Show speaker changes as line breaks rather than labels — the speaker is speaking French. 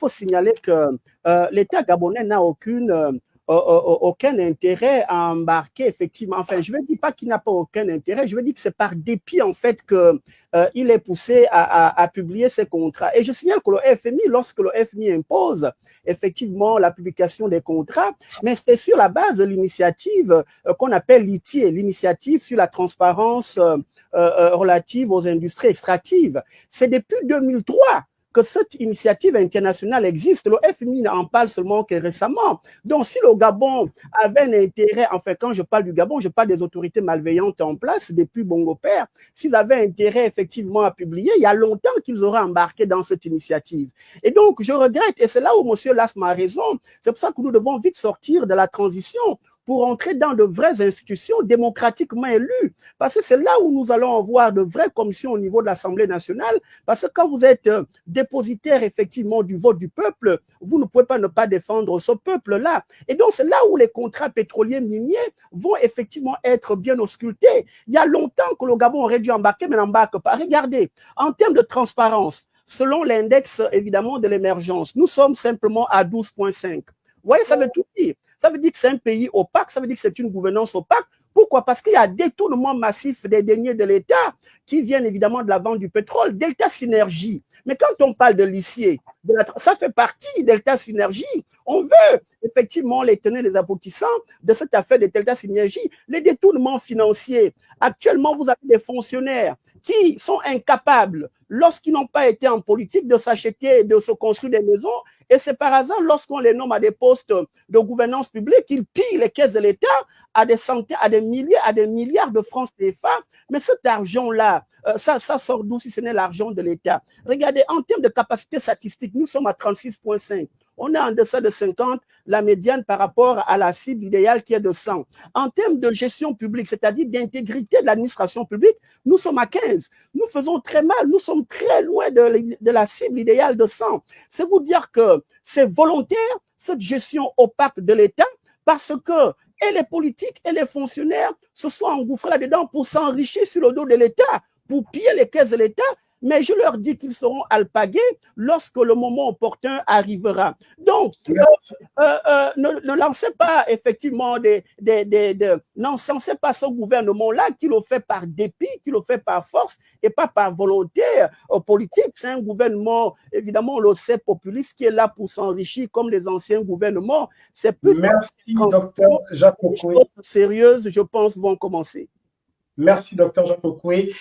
faut signaler que l'État gabonais n'a aucun intérêt à embarquer, effectivement. Enfin, je ne veux dire pas qu'il n'a pas aucun intérêt, je veux dire que c'est par dépit, en fait, qu'il est poussé à publier ces contrats. Et je signale que le FMI, lorsque le FMI impose, effectivement, la publication des contrats, mais c'est sur la base de l'initiative qu'on appelle l'ITIE, l'initiative sur la transparence relative aux industries extractives. C'est depuis 2003 que cette initiative internationale existe. Le FMI n'en parle seulement que récemment. Donc, si le Gabon avait un intérêt, enfin, quand je parle du Gabon, je parle des autorités malveillantes en place depuis Bongo Père, s'ils avaient intérêt effectivement à publier, il y a longtemps qu'ils auraient embarqué dans cette initiative. Et donc, je regrette, et c'est là où M. Lasma a raison, c'est pour ça que nous devons vite sortir de la transition pour entrer dans de vraies institutions démocratiquement élues. Parce que c'est là où nous allons avoir de vraies commissions au niveau de l'Assemblée nationale. Parce que quand vous êtes dépositaire, effectivement, du vote du peuple, vous ne pouvez pas ne pas défendre ce peuple-là. Et donc, c'est là où les contrats pétroliers miniers vont effectivement être bien auscultés. Il y a longtemps que le Gabon aurait dû embarquer, mais n'embarque pas. Regardez, en termes de transparence, selon l'index, évidemment, de l'émergence, nous sommes simplement à 12,5. Vous voyez, ça veut tout dire. Ça veut dire que c'est un pays opaque, ça veut dire que c'est une gouvernance opaque. Pourquoi? Parce qu'il y a détournement massif des deniers de l'État qui viennent évidemment de la vente du pétrole, Delta Synergie. Mais quand on parle de l'huissier, ça fait partie Delta Synergie. On veut effectivement les tenir les aboutissants de cette affaire de Delta Synergie. Les détournements financiers. Actuellement, vous avez des fonctionnaires qui sont incapables, lorsqu'ils n'ont pas été en politique, de s'acheter, de se construire des maisons. Et c'est par hasard, lorsqu'on les nomme à des postes de gouvernance publique, ils pillent les caisses de l'État à des centaines, à des milliards de francs CFA. Mais cet argent-là, ça sort d'où si ce n'est l'argent de l'État? Regardez, en termes de capacité statistique, nous sommes à 36,5. On est en deçà de 50, la médiane par rapport à la cible idéale qui est de 100. En termes de gestion publique, c'est-à-dire d'intégrité de l'administration publique, nous sommes à 15. Nous faisons très mal, nous sommes très loin de la cible idéale de 100. C'est vous dire que c'est volontaire, cette gestion opaque de l'État, parce que et les politiques et les fonctionnaires se sont engouffrés là-dedans pour s'enrichir sur le dos de l'État, pour piller les caisses de l'État. Mais je leur dis qu'ils seront alpagués lorsque le moment opportun arrivera. Donc, ne lancez pas effectivement n'encensez pas ce gouvernement-là qui le fait par dépit, qui le fait par force et pas par volonté politique. C'est un gouvernement, évidemment, on le sait, populiste, qui est là pour s'enrichir comme les anciens gouvernements. C'est plus
Merci, docteur Jacques Okoué.
Sérieuses, je pense, vont commencer.
Merci, docteur Jacques Okoué.